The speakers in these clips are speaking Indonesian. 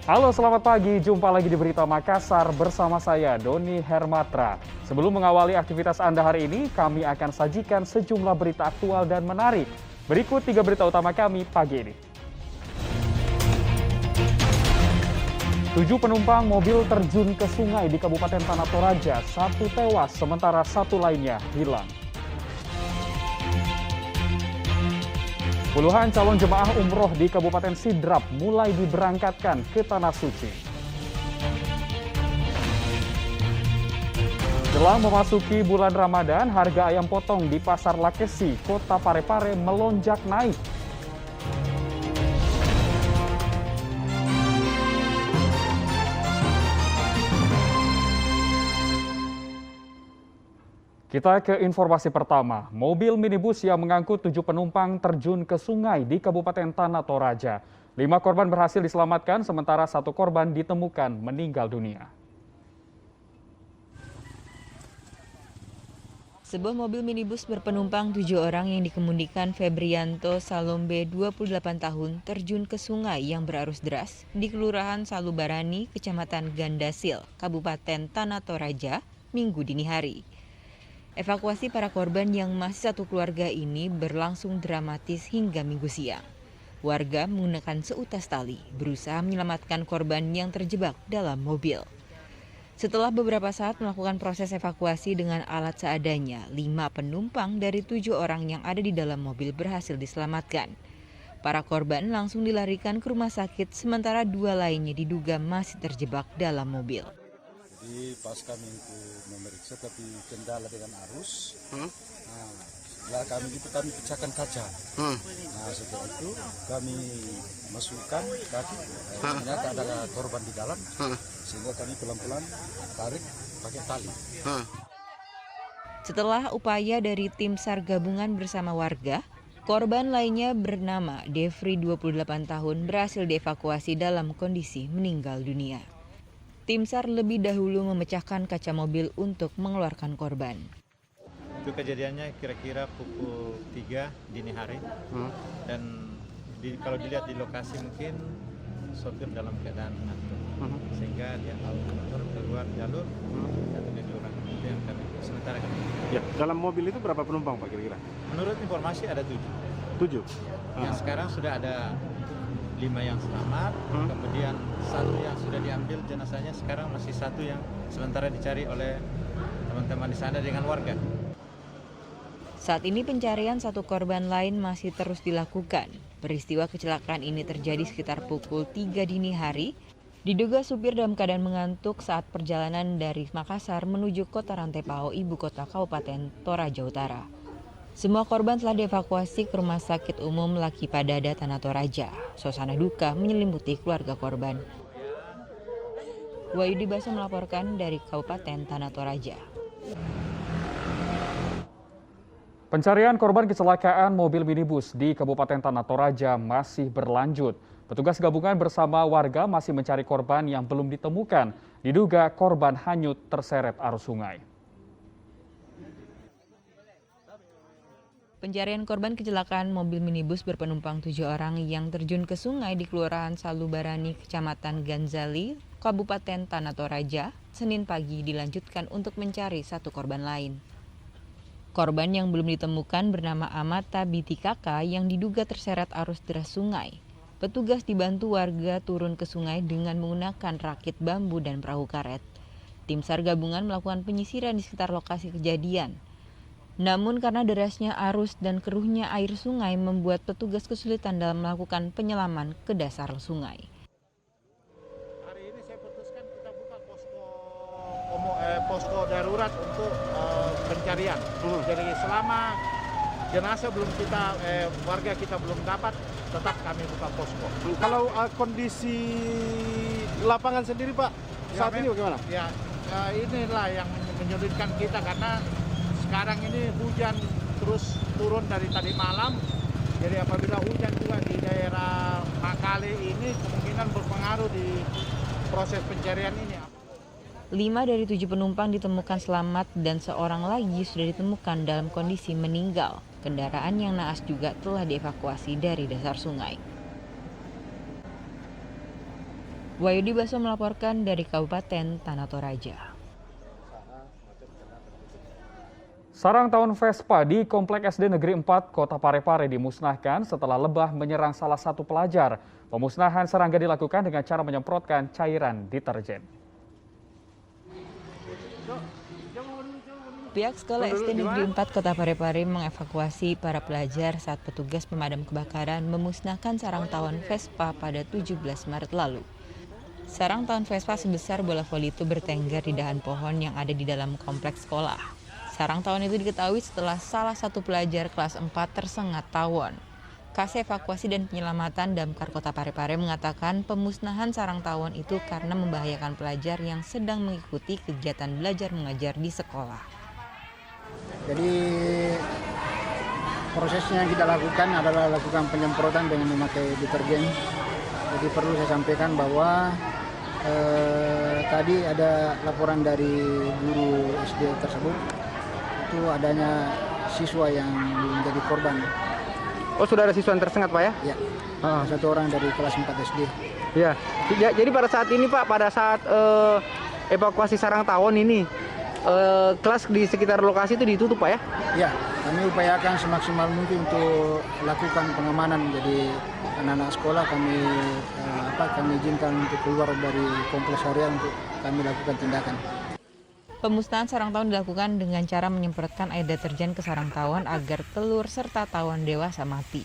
Halo, selamat pagi. Jumpa lagi di Berita Makassar bersama saya, Doni Hermatra. Sebelum mengawali aktivitas Anda hari ini, kami akan sajikan sejumlah berita aktual dan menarik. Berikut 3 berita utama kami pagi ini. 7 penumpang mobil terjun ke sungai di Kabupaten Tanah Toraja, 1 tewas, sementara 1 lainnya hilang. Puluhan calon jemaah umroh di Kabupaten Sidrap mulai diberangkatkan ke Tanah Suci. Jelang memasuki bulan Ramadan, harga ayam potong di Pasar Lakesi, Kota Parepare melonjak naik. Kita ke informasi pertama. Mobil minibus yang mengangkut 7 penumpang terjun ke sungai di Kabupaten Tanah Toraja. 5 korban berhasil diselamatkan, sementara 1 korban ditemukan meninggal dunia. Sebuah mobil minibus berpenumpang 7 orang yang dikemudikan Febrianto Salombe 28 tahun terjun ke sungai yang berarus deras di Kelurahan Salubarani, Kecamatan Gandasil, Kabupaten Tanah Toraja, Minggu dini hari. Evakuasi para korban yang masih satu keluarga ini berlangsung dramatis hingga Minggu siang. Warga menggunakan seutas tali berusaha menyelamatkan korban yang terjebak dalam mobil. Setelah beberapa saat melakukan proses evakuasi dengan alat seadanya, 5 penumpang dari 7 orang yang ada di dalam mobil berhasil diselamatkan. Para korban langsung dilarikan ke rumah sakit, sementara 2 lainnya diduga masih terjebak dalam mobil. Jadi pas kami itu memeriksa tapi kendala dengan arus, setelah kami pecahkan kaca. Nah setelah itu kami masukkan kaki, ternyata ada korban di dalam, sehingga kami pelan-pelan tarik pakai tali. Setelah upaya dari tim SAR gabungan bersama warga, korban lainnya bernama Devri 28 tahun berhasil dievakuasi dalam kondisi meninggal dunia. Tim SAR lebih dahulu memecahkan kaca mobil untuk mengeluarkan korban. Itu kejadiannya kira-kira pukul 3 dini hari. Dan kalau dilihat di lokasi mungkin sopir dalam keadaan ngantuk. Sehingga dia motor keluar jalur, jatuhnya di orang. Itu yang kami sementara kami. Ya, dalam mobil itu berapa penumpang Pak kira-kira? Menurut informasi ada 7. 7? Yang sekarang sudah ada 5 yang selamat, kemudian 1 yang sudah diambil jenazahnya, sekarang masih 1 yang sementara dicari oleh teman-teman di sana dengan warga. Saat ini pencarian 1 korban lain masih terus dilakukan. Peristiwa kecelakaan ini terjadi sekitar pukul 3 dini hari. Diduga supir dalam keadaan mengantuk saat perjalanan dari Makassar menuju Kota Rantepao, ibu kota Kabupaten Toraja Utara. Semua korban telah dievakuasi ke Rumah Sakit Umum Laki Padada Tanah Toraja. Suasana duka menyelimuti keluarga korban. Wahyudi Baso melaporkan dari Kabupaten Tanah Toraja. Pencarian korban kecelakaan mobil minibus di Kabupaten Tanah Toraja masih berlanjut. Petugas gabungan bersama warga masih mencari korban yang belum ditemukan. Diduga korban hanyut terseret arus sungai. Pencarian korban kecelakaan mobil minibus berpenumpang 7 orang yang terjun ke sungai di Kelurahan Salubarani, Kecamatan Ganzali, Kabupaten Tanah Toraja, Senin pagi dilanjutkan untuk mencari 1 korban lain. Korban yang belum ditemukan bernama Amata Biti Kaka yang diduga terseret arus deras sungai. Petugas dibantu warga turun ke sungai dengan menggunakan rakit bambu dan perahu karet. Tim SAR gabungan melakukan penyisiran di sekitar lokasi kejadian. Namun karena derasnya arus dan keruhnya air sungai membuat petugas kesulitan dalam melakukan penyelaman ke dasar sungai. Hari ini saya putuskan kita buka posko darurat untuk pencarian. Jadi selama jenazah warga kita belum dapat, tetap kami buka posko. Kalau kondisi lapangan sendiri Pak, saat ini bagaimana? Ya, inilah yang menyulitkan kita karena sekarang ini hujan terus turun dari tadi malam. Jadi apabila hujan juga di daerah Makale ini kemungkinan berpengaruh di proses pencarian ini. 5 dari 7 penumpang ditemukan selamat dan 1 lagi sudah ditemukan dalam kondisi meninggal. Kendaraan yang naas juga telah dievakuasi dari dasar sungai. Wahyudi Baso melaporkan dari Kabupaten Tanah Toraja. Sarang tawon Vespa di Komplek SD Negeri 4 Kota Parepare dimusnahkan setelah lebah menyerang salah satu pelajar. Pemusnahan serangga dilakukan dengan cara menyemprotkan cairan deterjen. Pihak sekolah SD Negeri 4 Kota Parepare mengevakuasi para pelajar saat petugas pemadam kebakaran memusnahkan sarang tawon Vespa pada 17 Maret lalu. Sarang tawon Vespa sebesar bola voli itu bertengger di dahan pohon yang ada di dalam kompleks sekolah. Sarang tawon itu diketahui setelah salah satu pelajar kelas 4 tersengat tawon. Kasih Evakuasi dan Penyelamatan Damkar Kota Parepare mengatakan pemusnahan sarang tawon itu karena membahayakan pelajar yang sedang mengikuti kegiatan belajar mengajar di sekolah. Jadi prosesnya yang kita lakukan adalah lakukan penyemprotan dengan memakai deterjen. Jadi perlu saya sampaikan bahwa tadi ada laporan dari guru SD tersebut, itu adanya siswa yang menjadi korban. Oh, sudah ada siswa yang tersengat, Pak ya? Ya, satu orang dari kelas 4 SD. Ya. Jadi pada saat ini, Pak, pada saat evakuasi sarang tawon ini, kelas di sekitar lokasi itu ditutup, Pak ya? Ya, kami upayakan semaksimal mungkin untuk lakukan pengamanan. Jadi anak-anak sekolah kami izinkan untuk keluar dari kompleks area untuk kami lakukan tindakan. Pemusnahan sarang tawon dilakukan dengan cara menyemprotkan air deterjen ke sarang tawon agar telur serta tawon dewasa mati.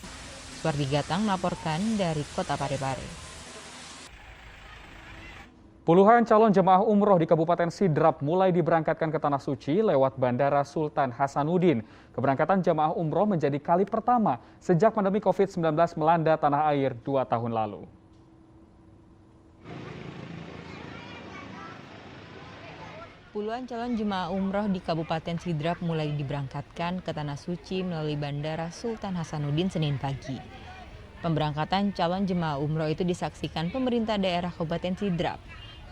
Suwardi Gatang melaporkan dari Kota Parepare. Puluhan calon jemaah umroh di Kabupaten Sidrap mulai diberangkatkan ke Tanah Suci lewat Bandara Sultan Hasanuddin. Keberangkatan jemaah umroh menjadi kali pertama sejak pandemi COVID-19 melanda tanah air 2 tahun lalu. Puluhan calon jemaah umroh di Kabupaten Sidrap mulai diberangkatkan ke Tanah Suci melalui Bandara Sultan Hasanuddin Senin pagi. Pemberangkatan calon jemaah umroh itu disaksikan pemerintah daerah Kabupaten Sidrap.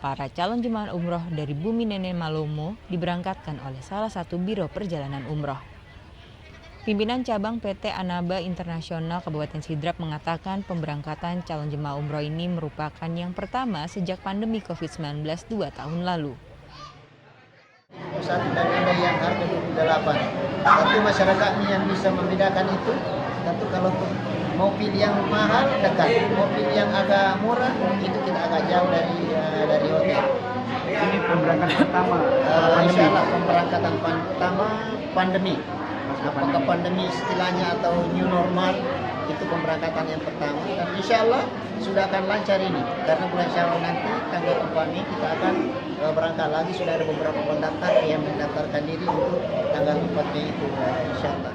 Para calon jemaah umroh dari Bumi Nenek Malomo diberangkatkan oleh salah satu biro perjalanan umroh. Pimpinan cabang PT Anaba Internasional Kabupaten Sidrap mengatakan pemberangkatan calon jemaah umroh ini merupakan yang pertama sejak pandemi COVID-19 2 tahun lalu. Saat dan ada yang harga 28. Tentu masyarakatnya yang bisa membedakan itu. Tentu kalau mau pilih yang mahal dekat, mau pilih yang agak murah itu kita agak jauh dari hotel. Ini pemberangkatan pertama. Insya Allah pemberangkatan pertama pandemi. Apakah pandemi istilahnya atau new normal itu pemberangkatan yang pertama dan insya Allah sudah akan lancar ini karena bulan Syawal nanti tanggal 4 Mei kita akan berangkat lagi. Sudah ada beberapa pendaftar yang mendaftarkan diri untuk tanggal 4 Mei itu insya Allah.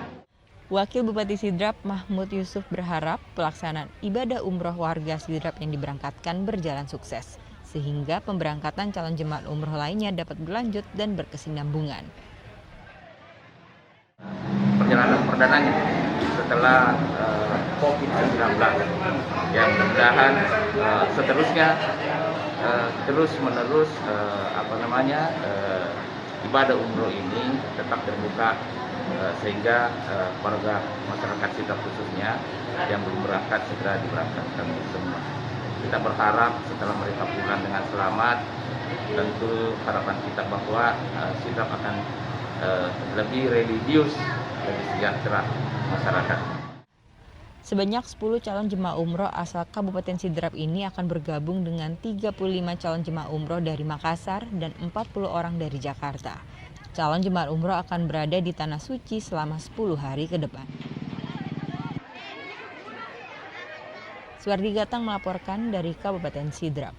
Wakil Bupati Sidrap Mahmud Yusuf berharap pelaksanaan ibadah umroh warga Sidrap yang diberangkatkan berjalan sukses, sehingga pemberangkatan calon jemaah umroh lainnya dapat berlanjut dan berkesinambungan. Perjalanan perdananya setelah COVID-19 yang mudah-mudahan seterusnya terus-menerus ibadah umroh ini tetap terbuka sehingga warga masyarakat Sidrap khususnya yang belum berangkat segera diberangkatkan semua. Kita berharap setelah mereka pulang dengan selamat, tentu harapan kita bahwa Sidrap akan lebih religius, lebih sejahtera masyarakat. Sebanyak 10 calon jemaah umroh asal Kabupaten Sidrap ini akan bergabung dengan 35 calon jemaah umroh dari Makassar dan 40 orang dari Jakarta. Calon jemaah umroh akan berada di Tanah Suci selama 10 hari ke depan. Suwardi Gatang melaporkan dari Kabupaten Sidrap.